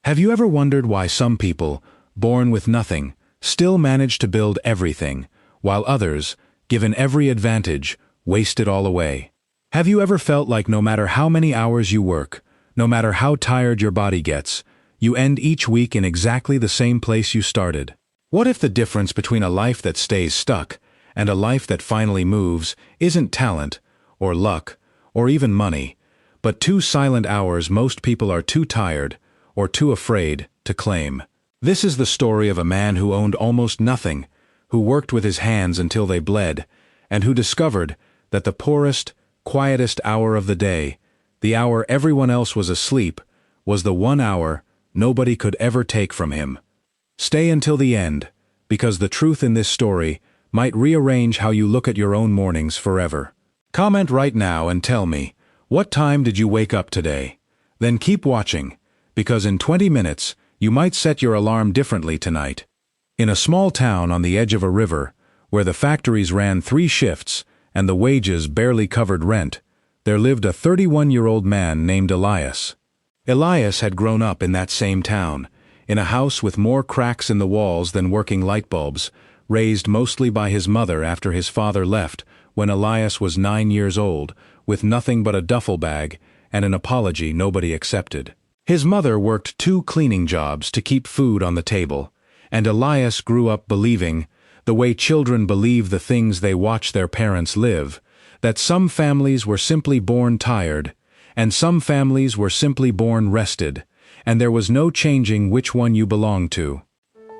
Have you ever wondered why some people, born with nothing, still manage to build everything, while others, given every advantage, waste it all away? Have you ever felt like no matter how many hours you work, no matter how tired your body gets, you end each week in exactly the same place you started? What if the difference between a life that stays stuck and a life that finally moves isn't talent, or luck, or even money, but 2 silent hours most people are too tired or too afraid to claim? This is the story of a man who owned almost nothing, who worked with his hands until they bled, and who discovered that the poorest, quietest hour of the day, the hour everyone else was asleep, was the 1 hour nobody could ever take from him. Stay until the end, because the truth in this story might rearrange how you look at your own mornings forever. Comment right now and tell me, what time did you wake up today? Then keep watching, because in 20 minutes, you might set your alarm differently tonight. In a small town on the edge of a river, where the factories ran 3 shifts and the wages barely covered rent, there lived a 31-year-old man named Elias. Elias had grown up in that same town, in a house with more cracks in the walls than working light bulbs, raised mostly by his mother after his father left when Elias was 9 years old, with nothing but a duffel bag and an apology nobody accepted. His mother worked 2 cleaning jobs to keep food on the table, and Elias grew up believing, the way children believe the things they watch their parents live, that some families were simply born tired, and some families were simply born rested, and there was no changing which one you belonged to.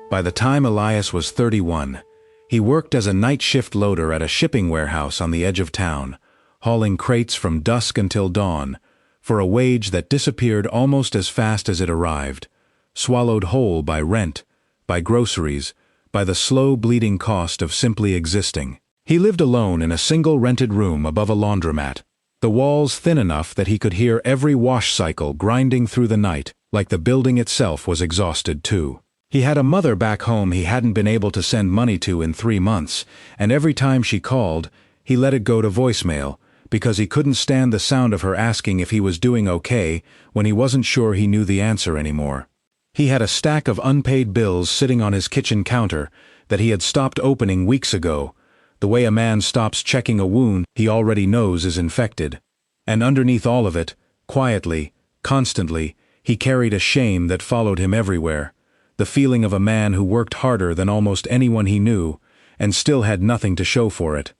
By the time Elias was 31, he worked as a night shift loader at a shipping warehouse on the edge of town, hauling crates from dusk until dawn, for a wage that disappeared almost as fast as it arrived, swallowed whole by rent, by groceries, by the slow bleeding cost of simply existing. He lived alone in a single rented room above a laundromat, the walls thin enough that he could hear every wash cycle grinding through the night, like the building itself was exhausted too. He had a mother back home he hadn't been able to send money to in 3 months, and every time she called, he let it go to voicemail, because he couldn't stand the sound of her asking if he was doing okay when he wasn't sure he knew the answer anymore. He had a stack of unpaid bills sitting on his kitchen counter that he had stopped opening weeks ago, the way a man stops checking a wound he already knows is infected. And underneath all of it, quietly, constantly, he carried a shame that followed him everywhere, the feeling of a man who worked harder than almost anyone he knew, and still had nothing to show for it.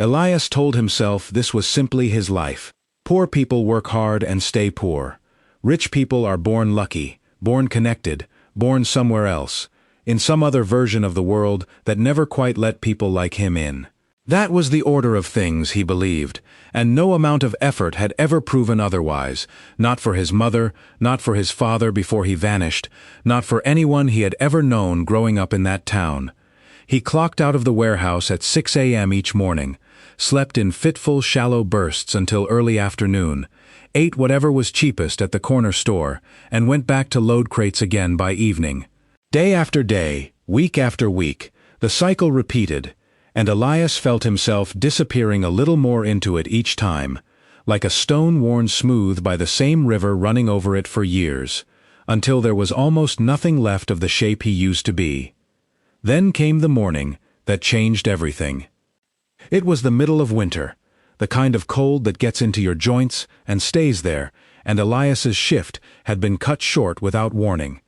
Elias told himself this was simply his life. Poor people work hard and stay poor. Rich people are born lucky, born connected, born somewhere else, in some other version of the world that never quite let people like him in. That was the order of things, he believed, and no amount of effort had ever proven otherwise, not for his mother, not for his father before he vanished, not for anyone he had ever known growing up in that town. He clocked out of the warehouse at 6 a.m. each morning, slept in fitful, shallow bursts until early afternoon, ate whatever was cheapest at the corner store, and went back to load crates again by evening. Day after day, week after week, the cycle repeated, and Elias felt himself disappearing a little more into it each time, like a stone worn smooth by the same river running over it for years, until there was almost nothing left of the shape he used to be. Then came the morning that changed everything. It was the middle of winter, the kind of cold that gets into your joints and stays there, and Elias's shift had been cut short without warning.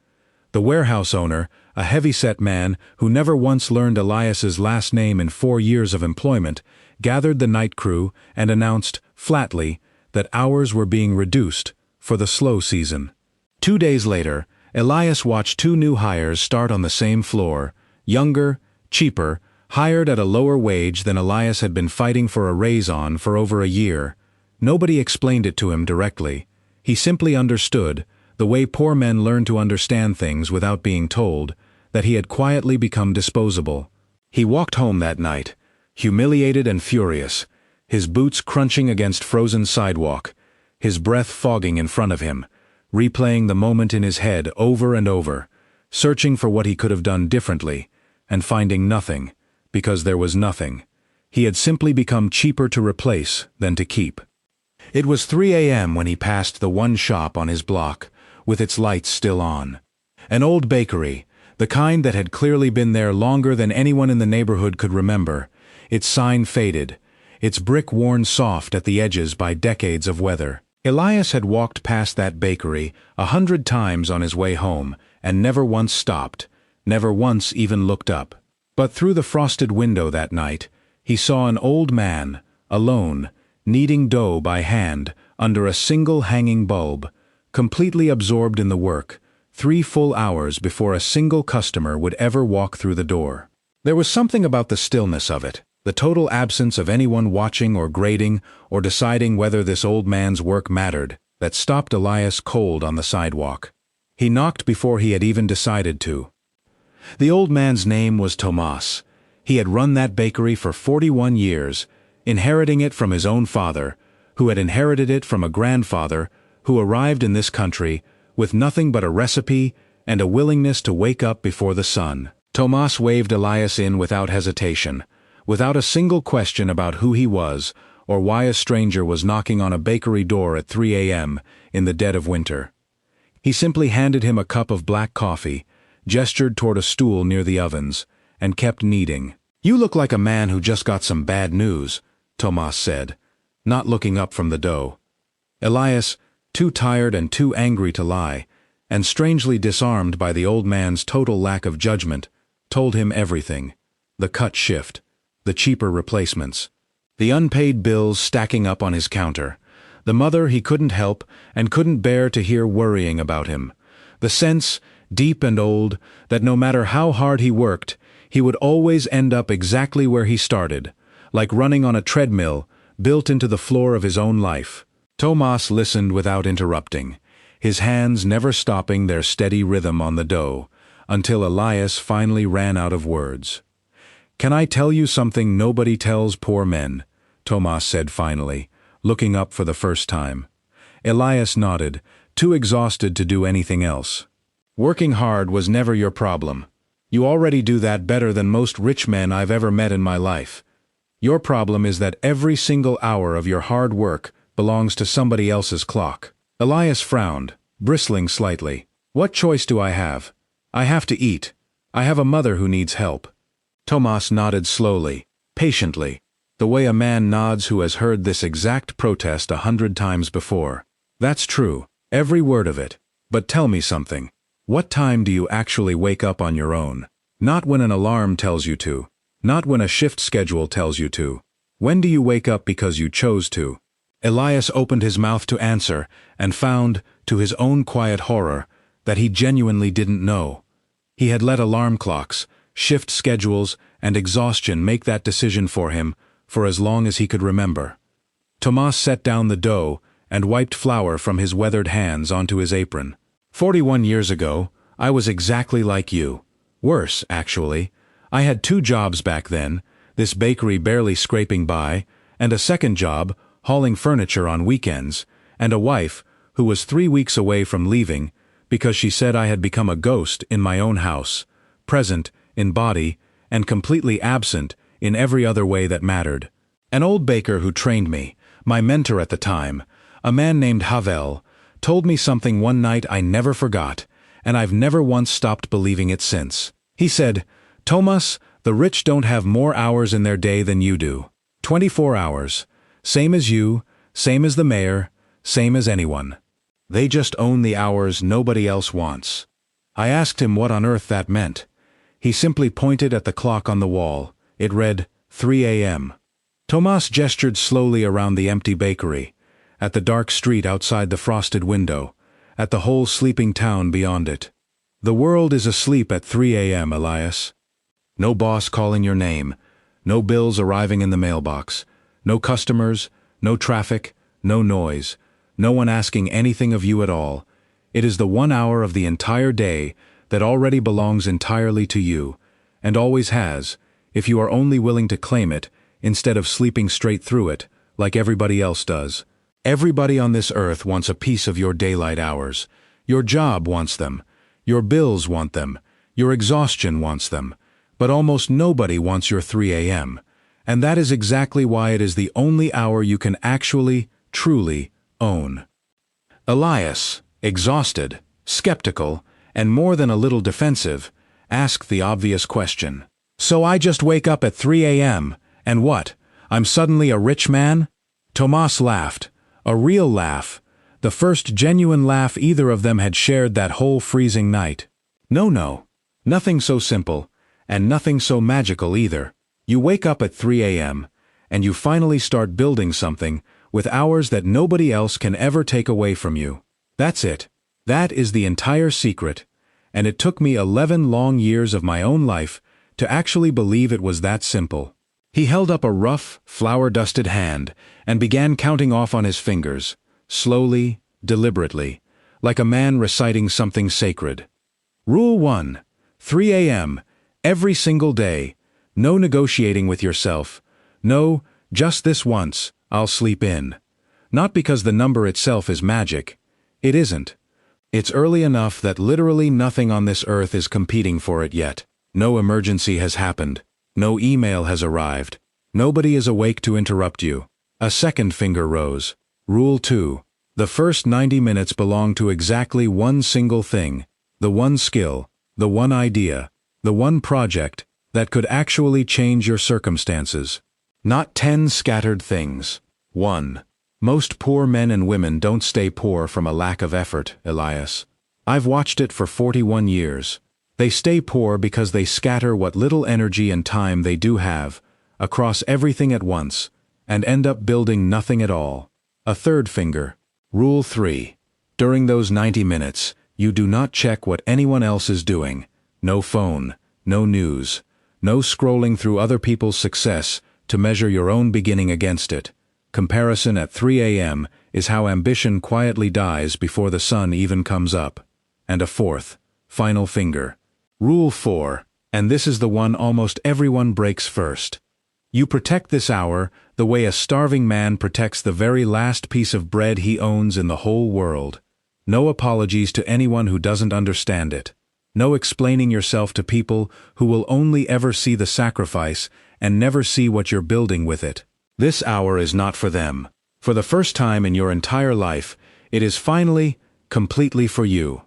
The warehouse owner, a heavy-set man who never once learned Elias's last name in 4 years of employment, gathered the night crew and announced, flatly, that hours were being reduced for the slow season. 2 days later, Elias watched 2 new hires start on the same floor, younger, cheaper, hired at a lower wage than Elias had been fighting for a raise on for over a year. Nobody explained it to him directly. He simply understood, the way poor men learn to understand things without being told, that he had quietly become disposable. He walked home that night, humiliated and furious, his boots crunching against frozen sidewalk, his breath fogging in front of him, replaying the moment in his head over and over, searching for what he could have done differently, and finding nothing, because there was nothing. He had simply become cheaper to replace than to keep. It was 3 a.m. when he passed the one shop on his block, with its lights still on. An old bakery, the kind that had clearly been there longer than anyone in the neighborhood could remember, its sign faded, its brick worn soft at the edges by decades of weather. Elias had walked past that bakery 100 times on his way home and never once stopped, never once even looked up. But through the frosted window that night, he saw an old man, alone, kneading dough by hand under a single hanging bulb, completely absorbed in the work, 3 full hours before a single customer would ever walk through the door. There was something about the stillness of it, the total absence of anyone watching or grading or deciding whether this old man's work mattered, that stopped Elias cold on the sidewalk. He knocked before he had even decided to. The old man's name was Tomas. He had run that bakery for 41 years, inheriting it from his own father, who had inherited it from a grandfather who arrived in this country with nothing but a recipe and a willingness to wake up before the sun. Tomas waved Elias in without hesitation, without a single question about who he was or why a stranger was knocking on a bakery door at 3 a.m. in the dead of winter. He simply handed him a cup of black coffee, gestured toward a stool near the ovens, and kept kneading. "You look like a man who just got some bad news," Tomas said, not looking up from the dough. Elias, too tired and too angry to lie, and strangely disarmed by the old man's total lack of judgment, told him everything. The cut shift, the cheaper replacements, the unpaid bills stacking up on his counter, the mother he couldn't help and couldn't bear to hear worrying about him, the sense, deep and old, that no matter how hard he worked, he would always end up exactly where he started, like running on a treadmill built into the floor of his own life. Tomas listened without interrupting, his hands never stopping their steady rhythm on the dough, until Elias finally ran out of words. "Can I tell you something nobody tells poor men?" Tomas said finally, looking up for the first time. Elias nodded, too exhausted to do anything else. "Working hard was never your problem. You already do that better than most rich men I've ever met in my life. Your problem is that every single hour of your hard work belongs to somebody else's clock." Elias frowned, bristling slightly. "What choice do I have? I have to eat. I have a mother who needs help." Tomas nodded slowly, patiently, the way a man nods who has heard this exact protest 100 times before. "That's true, every word of it. But tell me something. What time do you actually wake up on your own? Not when an alarm tells you to. Not when a shift schedule tells you to. When do you wake up because you chose to?" Elias opened his mouth to answer and found, to his own quiet horror, that he genuinely didn't know. He had let alarm clocks, shift schedules, and exhaustion make that decision for him for as long as he could remember. Tomas set down the dough and wiped flour from his weathered hands onto his apron. 41 years ago, I was exactly like you. Worse, actually. I had 2 jobs back then, this bakery barely scraping by, and a second job, hauling furniture on weekends, and a wife who was 3 weeks away from leaving because she said I had become a ghost in my own house, present in body and completely absent in every other way that mattered. An old baker who trained me, my mentor at the time, a man named Havel, told me something one night I never forgot, and I've never once stopped believing it since. He said, "Tomas, the rich don't have more hours in their day than you do. 24 hours. Same as you, same as the mayor, same as anyone. They just own the hours nobody else wants." I asked him what on earth that meant. He simply pointed at the clock on the wall. It read 3 a.m. Tomas gestured slowly around the empty bakery, at the dark street outside the frosted window, at the whole sleeping town beyond it. "The world is asleep at 3 a.m., Elias. No boss calling your name, no bills arriving in the mailbox, no customers, no traffic, no noise, no one asking anything of you at all. It is the 1 hour of the entire day that already belongs entirely to you, and always has, if you are only willing to claim it, instead of sleeping straight through it, like everybody else does. Everybody on this earth wants a piece of your daylight hours. Your job wants them. Your bills want them. Your exhaustion wants them. But almost nobody wants your 3 a.m. And that is exactly why it is the only hour you can actually, truly own. Elias, exhausted, skeptical, and more than a little defensive, asked the obvious question. "So I just wake up at 3 a.m., and what? I'm suddenly a rich man?" Tomas laughed, a real laugh, the first genuine laugh either of them had shared that whole freezing night. No, nothing so simple, and nothing so magical either. You wake up at 3 a.m., and you finally start building something with hours that nobody else can ever take away from you. That's it. That is the entire secret, and it took me 11 long years of my own life to actually believe it was that simple. He held up a rough, flour-dusted hand and began counting off on his fingers, slowly, deliberately, like a man reciting something sacred. Rule 1. 3 a.m., every single day. No negotiating with yourself. No, just this once, I'll sleep in. Not because the number itself is magic. It isn't. It's early enough that literally nothing on this earth is competing for it yet. No emergency has happened. No email has arrived. Nobody is awake to interrupt you. A second finger rose. Rule 2. The first 90 minutes belong to exactly one single thing. The one skill, the one idea, the one project that could actually change your circumstances. Not 10 scattered things. 1. Most poor men and women don't stay poor from a lack of effort, Elias. I've watched it for 41 years. They stay poor because they scatter what little energy and time they do have across everything at once and end up building nothing at all. A third finger. Rule 3. During those 90 minutes, you do not check what anyone else is doing. No phone, no news, no scrolling through other people's success to measure your own beginning against it. Comparison at 3 a.m. is how ambition quietly dies before the sun even comes up. And a fourth, final finger. Rule 4, and this is the one almost everyone breaks first. You protect this hour the way a starving man protects the very last piece of bread he owns in the whole world. No apologies to anyone who doesn't understand it. No explaining yourself to people who will only ever see the sacrifice and never see what you're building with it. This hour is not for them. For the first time in your entire life, it is finally, completely for you.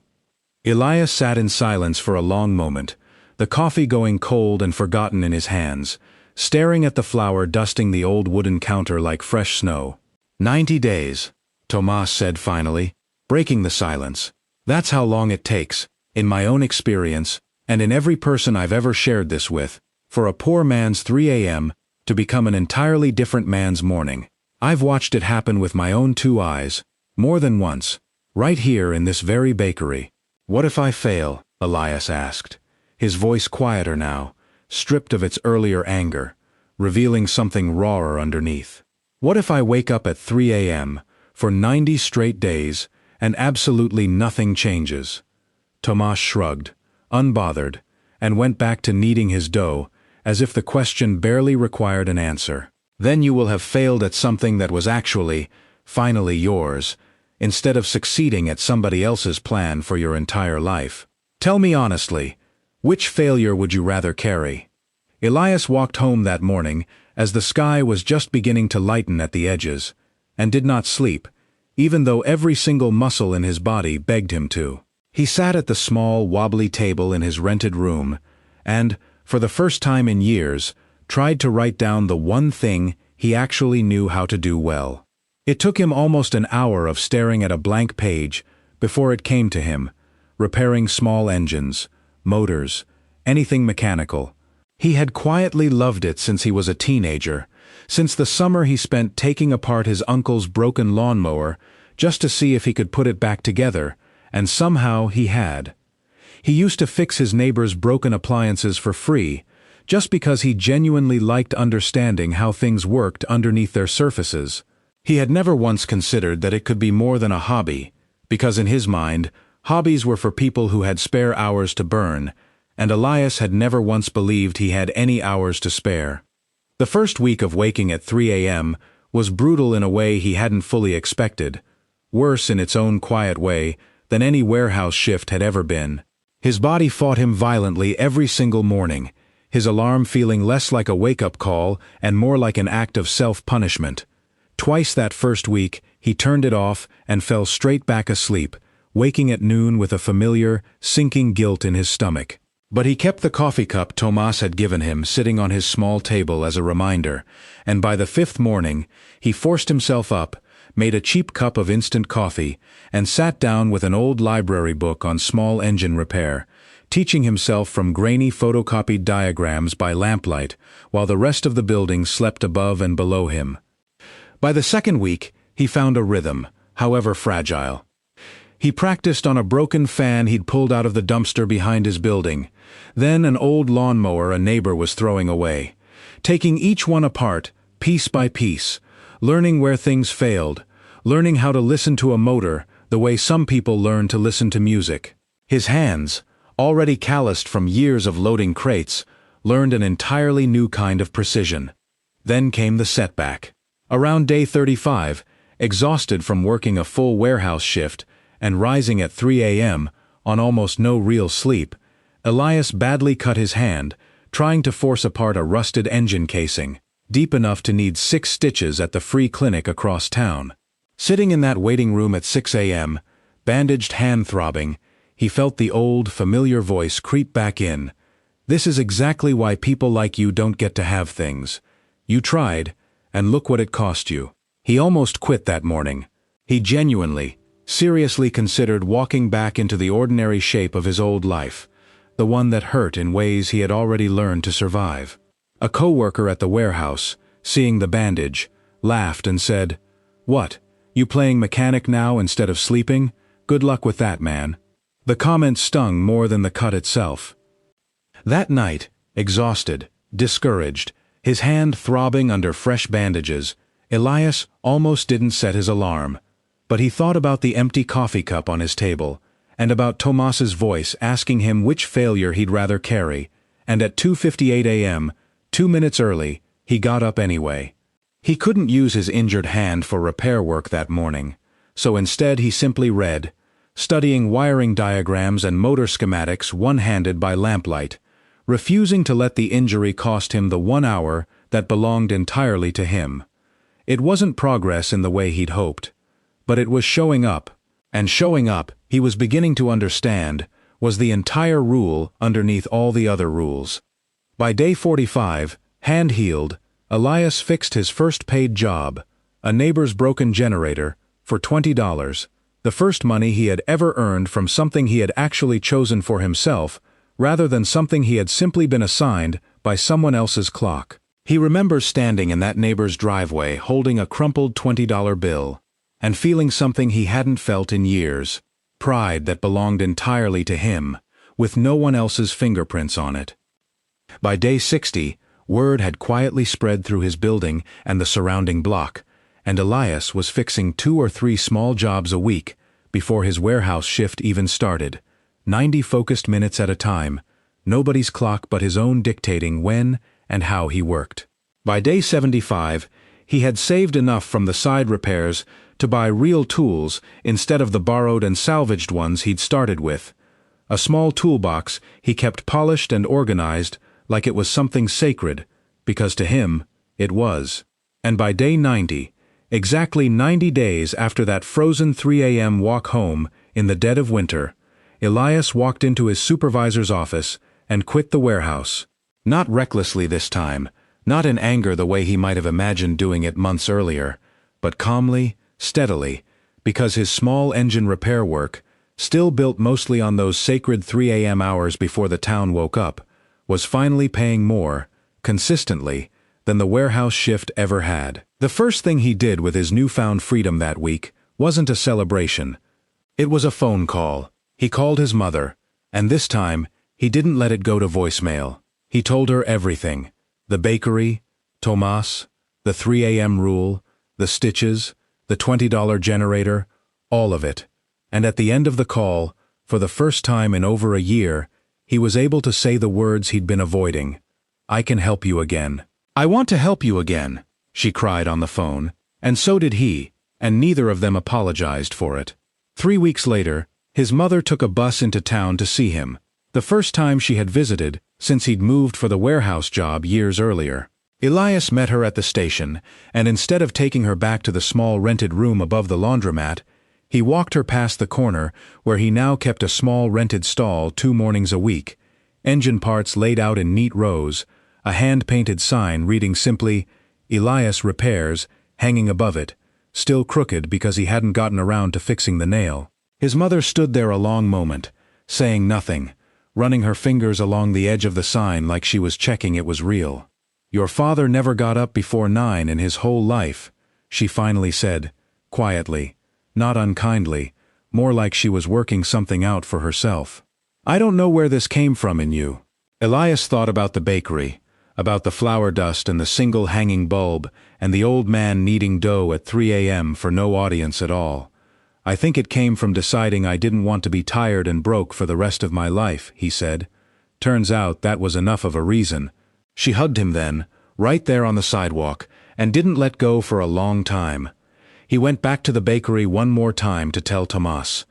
Elias sat in silence for a long moment, the coffee going cold and forgotten in his hands, staring at the flour dusting the old wooden counter like fresh snow. 90 days, Tomas said finally, breaking the silence. That's how long it takes, in my own experience, and in every person I've ever shared this with, for a poor man's 3 a.m. to become an entirely different man's morning. I've watched it happen with my own 2 eyes, more than once, right here in this very bakery. What if I fail? Elias asked, his voice quieter now, stripped of its earlier anger, revealing something rawer underneath. What if I wake up at 3 a.m. for 90 straight days and absolutely nothing changes? Tomas shrugged, unbothered, and went back to kneading his dough, as if the question barely required an answer. Then you will have failed at something that was actually, finally yours, instead of succeeding at somebody else's plan for your entire life. Tell me honestly, which failure would you rather carry? Elias walked home that morning as the sky was just beginning to lighten at the edges, and did not sleep, even though every single muscle in his body begged him to. He sat at the small, wobbly table in his rented room, and, for the first time in years, tried to write down the one thing he actually knew how to do well. It took him almost an hour of staring at a blank page before it came to him, repairing small engines, motors, anything mechanical. He had quietly loved it since he was a teenager, since the summer he spent taking apart his uncle's broken lawnmower just to see if he could put it back together, and somehow he had. He used to fix his neighbor's broken appliances for free, just because he genuinely liked understanding how things worked underneath their surfaces. He had never once considered that it could be more than a hobby, because in his mind, hobbies were for people who had spare hours to burn, and Elias had never once believed he had any hours to spare. The first week of waking at 3 a.m. was brutal in a way he hadn't fully expected, worse in its own quiet way than any warehouse shift had ever been. His body fought him violently every single morning, his alarm feeling less like a wake-up call and more like an act of self-punishment. Twice that first week, he turned it off and fell straight back asleep, waking at noon with a familiar, sinking guilt in his stomach. But he kept the coffee cup Tomas had given him sitting on his small table as a reminder, and by the 5th morning, he forced himself up, made a cheap cup of instant coffee, and sat down with an old library book on small engine repair, teaching himself from grainy photocopied diagrams by lamplight, while the rest of the building slept above and below him. By the 2nd week, he found a rhythm, however fragile. He practiced on a broken fan he'd pulled out of the dumpster behind his building, then an old lawnmower a neighbor was throwing away, taking each one apart, piece by piece, learning where things failed, learning how to listen to a motor the way some people learn to listen to music. His hands, already calloused from years of loading crates, learned an entirely new kind of precision. Then came the setback. Around day 35, exhausted from working a full warehouse shift and rising at 3 a.m. on almost no real sleep, Elias badly cut his hand, trying to force apart a rusted engine casing, deep enough to need 6 stitches at the free clinic across town. Sitting in that waiting room at 6 a.m., bandaged hand throbbing, he felt the old, familiar voice creep back in. "This is exactly why people like you don't get to have things. You tried, and look what it cost you." He almost quit that morning. He genuinely, seriously considered walking back into the ordinary shape of his old life, the one that hurt in ways he had already learned to survive. A co-worker at the warehouse, seeing the bandage, laughed and said, "What, you playing mechanic now instead of sleeping? Good luck with that, man." The comment stung more than the cut itself. That night, exhausted, discouraged, his hand throbbing under fresh bandages, Elias almost didn't set his alarm. But he thought about the empty coffee cup on his table, and about Tomas's voice asking him which failure he'd rather carry, and at 2:58 a.m., 2 minutes early, he got up anyway. He couldn't use his injured hand for repair work that morning, so instead he simply read, studying wiring diagrams and motor schematics one-handed by lamplight, refusing to let the injury cost him the 1 hour that belonged entirely to him. It wasn't progress in the way he'd hoped, but it was showing up, and showing up, he was beginning to understand, was the entire rule underneath all the other rules. By day 45, hand-healed, Elias fixed his first paid job, a neighbor's broken generator, for $20, the first money he had ever earned from something he had actually chosen for himself, rather than something he had simply been assigned by someone else's clock. He remembers standing in that neighbor's driveway holding a crumpled $20 bill, and feeling something he hadn't felt in years, pride that belonged entirely to him, with no one else's fingerprints on it. By day 60, word had quietly spread through his building and the surrounding block, and Elias was fixing 2 or 3 small jobs a week before his warehouse shift even started, 90 focused minutes at a time, nobody's clock but his own dictating when and how he worked. By day 75, he had saved enough from the side repairs to buy real tools instead of the borrowed and salvaged ones he'd started with. A small toolbox he kept polished and organized like it was something sacred, because to him, it was. And by day 90, exactly 90 days after that frozen 3 a.m. walk home in the dead of winter, Elias walked into his supervisor's office and quit the warehouse. Not recklessly this time, not in anger the way he might have imagined doing it months earlier, but calmly, steadily, because his small engine repair work, still built mostly on those sacred 3 a.m. hours before the town woke up, was finally paying more, consistently, than the warehouse shift ever had. The first thing he did with his newfound freedom that week wasn't a celebration. It was a phone call. He called his mother, and this time, he didn't let it go to voicemail. He told her everything. The bakery, Tomas, the 3 a.m. rule, the stitches, the $20 generator, all of it. And at the end of the call, for the first time in over a year, he was able to say the words he'd been avoiding. "I can help you again." "I want to help you again," she cried on the phone, and so did he, and neither of them apologized for it. 3 weeks later, his mother took a bus into town to see him, the first time she had visited since he'd moved for the warehouse job years earlier. Elias met her at the station, and instead of taking her back to the small rented room above the laundromat, He walked her past the corner, where he now kept a small rented stall 2 mornings a week, engine parts laid out in neat rows, a hand-painted sign reading simply, "Elias Repairs," hanging above it, still crooked because he hadn't gotten around to fixing the nail. His mother stood there a long moment, saying nothing, running her fingers along the edge of the sign like she was checking it was real. "Your father never got up before 9 in his whole life," she finally said, quietly, not unkindly, more like she was working something out for herself. "I don't know where this came from in you." Elias thought about the bakery, about the flour dust and the single hanging bulb, and the old man kneading dough at 3 a.m. for no audience at all. "I think it came from deciding I didn't want to be tired and broke for the rest of my life," he said. Turns out that was enough of a reason. She hugged him then, right there on the sidewalk, and didn't let go for a long time. He went back to the bakery one more time to tell Tomas.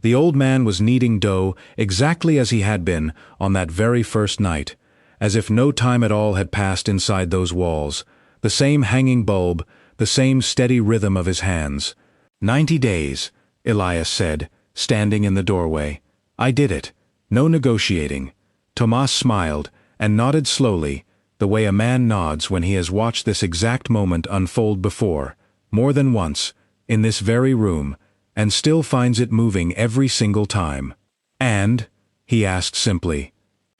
The old man was kneading dough exactly as he had been on that very first night, as if no time at all had passed inside those walls, the same hanging bulb, the same steady rhythm of his hands. 90 days, Elias said, standing in the doorway. "I did it. No negotiating." Tomas smiled and nodded slowly, the way a man nods when he has watched this exact moment unfold before, more than once, in this very room, and still finds it moving every single time. "And?" he asked simply.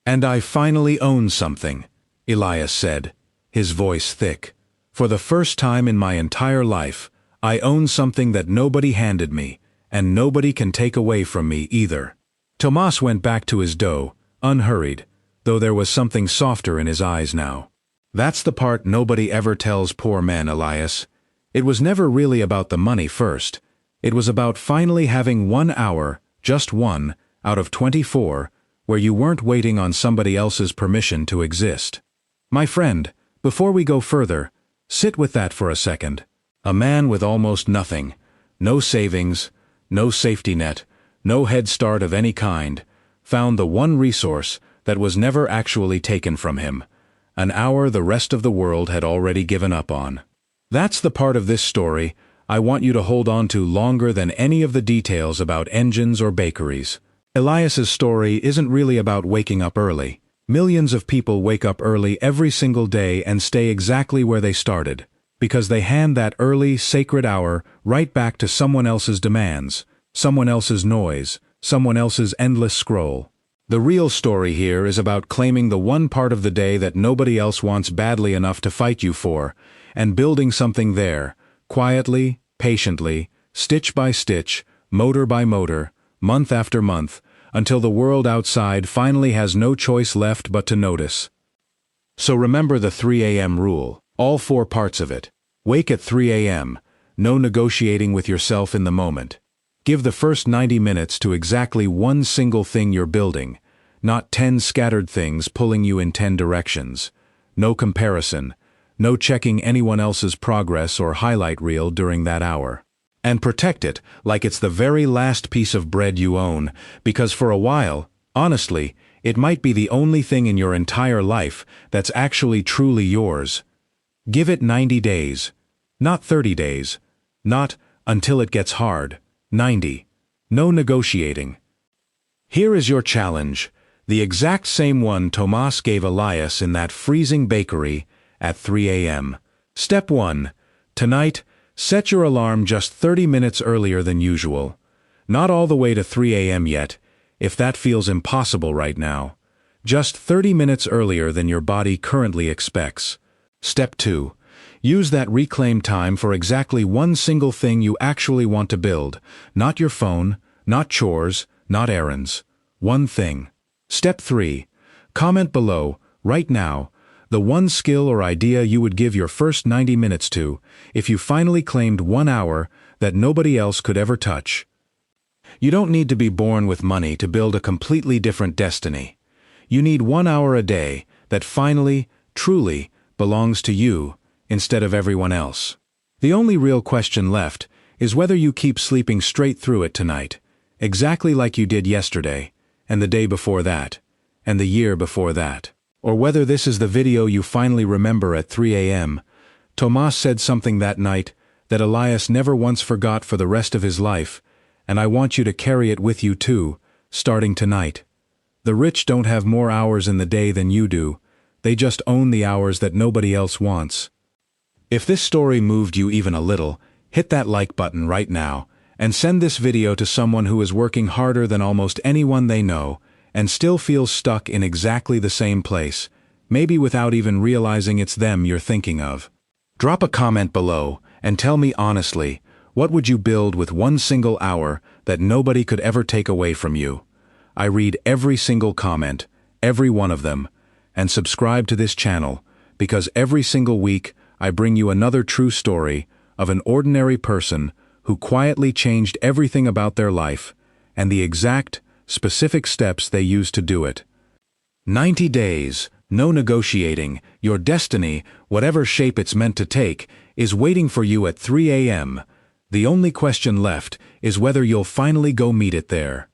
"And I finally own something," Elias said, his voice thick. "For the first time in my entire life, I own something that nobody handed me, and nobody can take away from me either." Tomas went back to his dough, unhurried, though there was something softer in his eyes now. "That's the part nobody ever tells poor men, Elias. It was never really about the money first. It was about finally having 1 hour, just one, out of 24, where you weren't waiting on somebody else's permission to exist." My friend, before we go further, sit with that for a second. A man with almost nothing, no savings, no safety net, no head start of any kind, found the one resource that was never actually taken from him, an hour the rest of the world had already given up on. That's the part of this story I want you to hold on to longer than any of the details about engines or bakeries. Elias's story isn't really about waking up early. Millions of people wake up early every single day and stay exactly where they started, because they hand that early, sacred hour right back to someone else's demands, someone else's noise, someone else's endless scroll. The real story here is about claiming the one part of the day that nobody else wants badly enough to fight you for, and building something there, quietly, patiently, stitch by stitch, motor by motor, month after month, until the world outside finally has no choice left but to notice. So remember the 3 a.m. rule, all 4 parts of it. Wake at 3 a.m., no negotiating with yourself in the moment. Give the first 90 minutes to exactly one single thing you're building, not 10 scattered things pulling you in 10 directions. No comparison, no checking anyone else's progress or highlight reel during that hour. And protect it like it's the very last piece of bread you own, because for a while, honestly, it might be the only thing in your entire life that's actually truly yours. Give it 90 days, not 30 days, not until it gets hard. 90. No negotiating. Here is your challenge, the exact same one Tomas gave Elias in that freezing bakery at 3 a.m. Step 1. Tonight, set your alarm just 30 minutes earlier than usual. Not all the way to 3 a.m. yet, if that feels impossible right now. Just 30 minutes earlier than your body currently expects. Step 2. Use that reclaimed time for exactly one single thing you actually want to build, not your phone, not chores, not errands. One thing. Step 3. Comment below, right now, the one skill or idea you would give your first 90 minutes to if you finally claimed 1 hour that nobody else could ever touch. You don't need to be born with money to build a completely different destiny. You need 1 hour a day that finally, truly, belongs to you instead of everyone else. The only real question left is whether you keep sleeping straight through it tonight, exactly like you did yesterday, and the day before that, and the year before that. Or whether this is the video you finally remember at 3 a.m. Tomas said something that night that Elias never once forgot for the rest of his life, and I want you to carry it with you too, starting tonight. The rich don't have more hours in the day than you do. They just own the hours that nobody else wants. If this story moved you even a little, hit that like button right now, and send this video to someone who is working harder than almost anyone they know, and still feels stuck in exactly the same place, maybe without even realizing it's them you're thinking of. Drop a comment below, and tell me honestly, what would you build with one single hour that nobody could ever take away from you? I read every single comment, every one of them, and subscribe to this channel, because every single week I bring you another true story of an ordinary person who quietly changed everything about their life and the exact, specific steps they used to do it. 90 days, no negotiating, your destiny, whatever shape it's meant to take, is waiting for you at 3 a.m. The only question left is whether you'll finally go meet it there.